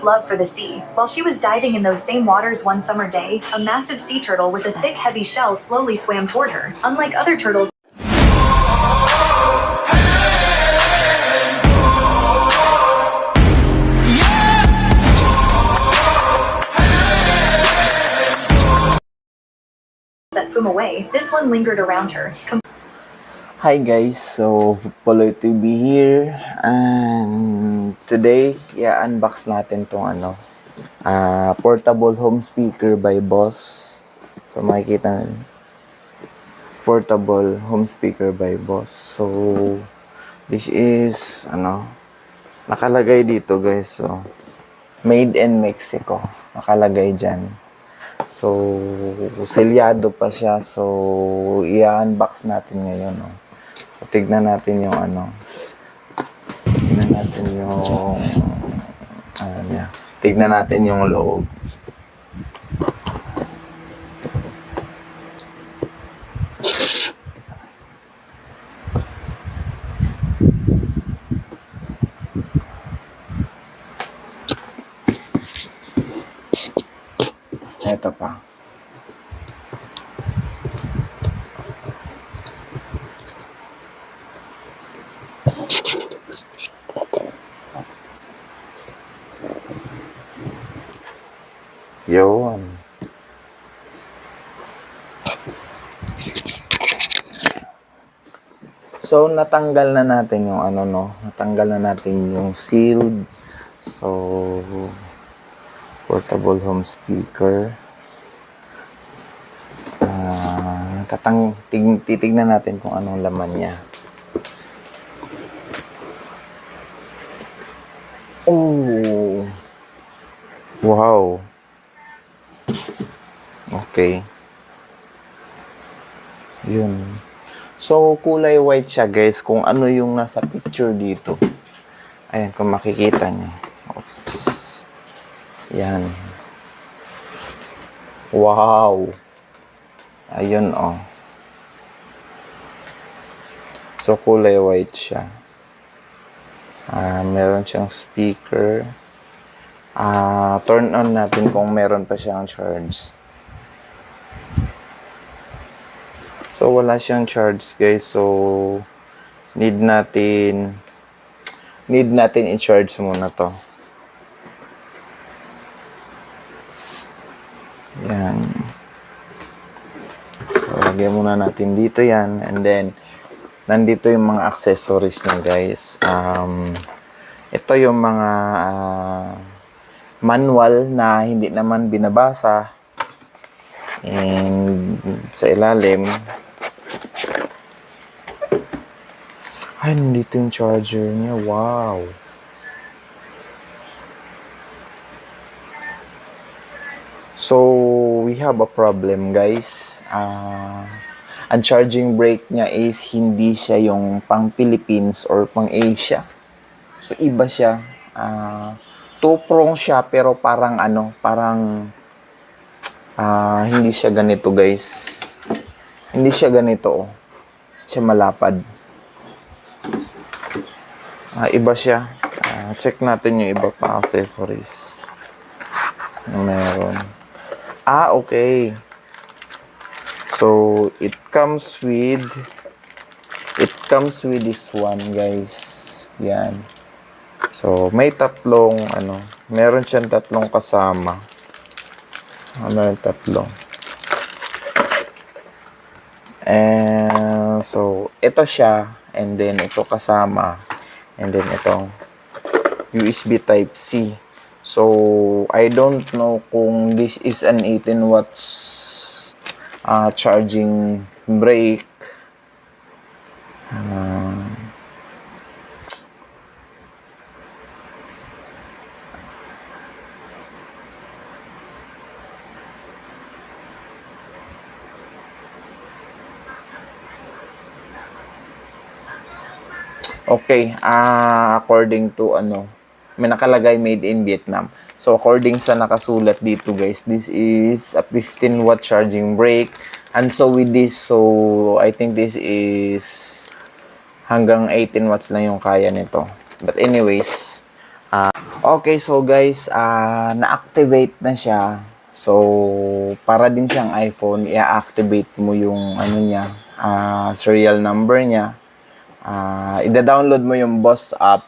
love for the sea. While she was diving in those same waters one summer day, a massive sea turtle with a thick, heavy shell slowly swam toward her. Unlike other turtles that swim away, this one lingered around her. Hi guys, so Poloy to be here, and today i-unbox natin tong portable home speaker by Boss. So makikita natin, portable home speaker by Boss. So this is nakalagay dito guys, so made in Mexico nakalagay dyan. So selyado pa siya, so i-unbox natin ngayon, no? So, tignan natin yung tignan natin yung loob. Ito pa. Yun. So, natanggal na natin yung natanggal na natin yung sealed. So, portable home speaker. Titignan natin kung anong laman niya. Oh! Wow! Okay. Yun. So, kulay white siya, guys. Kung ano yung nasa picture dito. Ayan, kung makikita niyo. Oops. Yan. Wow. Ayun, oh. So, kulay white siya. Meron siyang speaker. Turn on natin kung meron pa siyang charge. So, wala siyang charge, guys. So, need natin i-charge muna to. Yan. So, lagyan muna natin dito yan. And then, nandito yung mga accessories niya, guys. Ito yung mga manual na hindi naman binabasa. And sa ilalim, ay, nandito yung charger niya. Wow! So, we have a problem, guys. Ang charging brake niya is hindi siya yung pang Philippines or pang Asia. So, iba siya. Two-prong siya, pero parang hindi siya ganito, guys. Hindi siya ganito, oh. Siya malapad. Iba siya. Check natin yung iba pa accessories na meron. Okay. So, it comes with this one, guys. Yan. So, may tatlong, meron siyang tatlong kasama. Meron tatlong. And, so, ito siya. And then, ito kasama. And then, itong USB Type-C. So, I don't know kung this is an 18 watts charging brake. Okay, according to may nakalagay made in Vietnam. So, according sa nakasulat dito, guys, this is a 15 watt charging brake. And so, with this, so, I think this is hanggang 18 watts lang yung kaya nito. But anyways, Okay, so guys, na-activate na siya. So, para din siyang iPhone, i-activate mo yung ano niya, serial number niya. Ida-download mo yung Boss app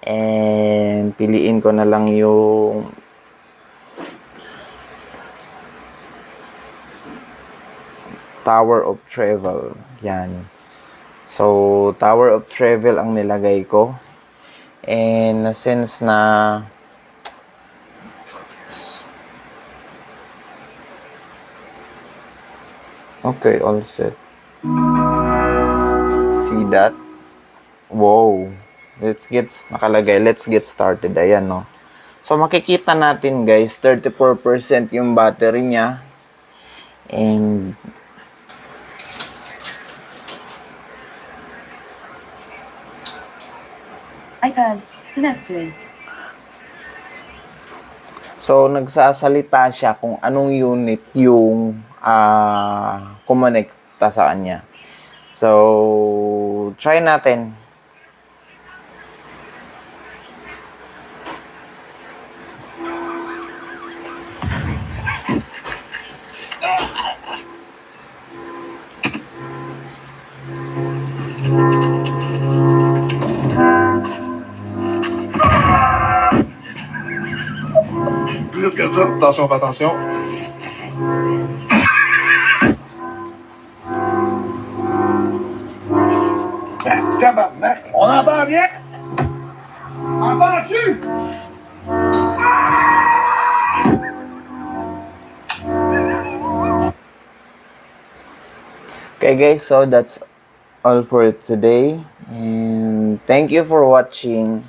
and piliin ko na lang yung Tower of Travel. Yan. So, Tower of Travel ang nilagay ko. And since na okay, all set. See that? Wow. Nakalagay, let's get started. Ayan, no. So, makikita natin, guys, 34% yung battery niya. And iPad connected. so, nagsasalita siya kung anong unit yung kumonekta sa kanya. So, try natin. Attention, attention. Tabarnak, on entend bien? Entends-tu? Okay guys, so that's all for today. And thank you for watching.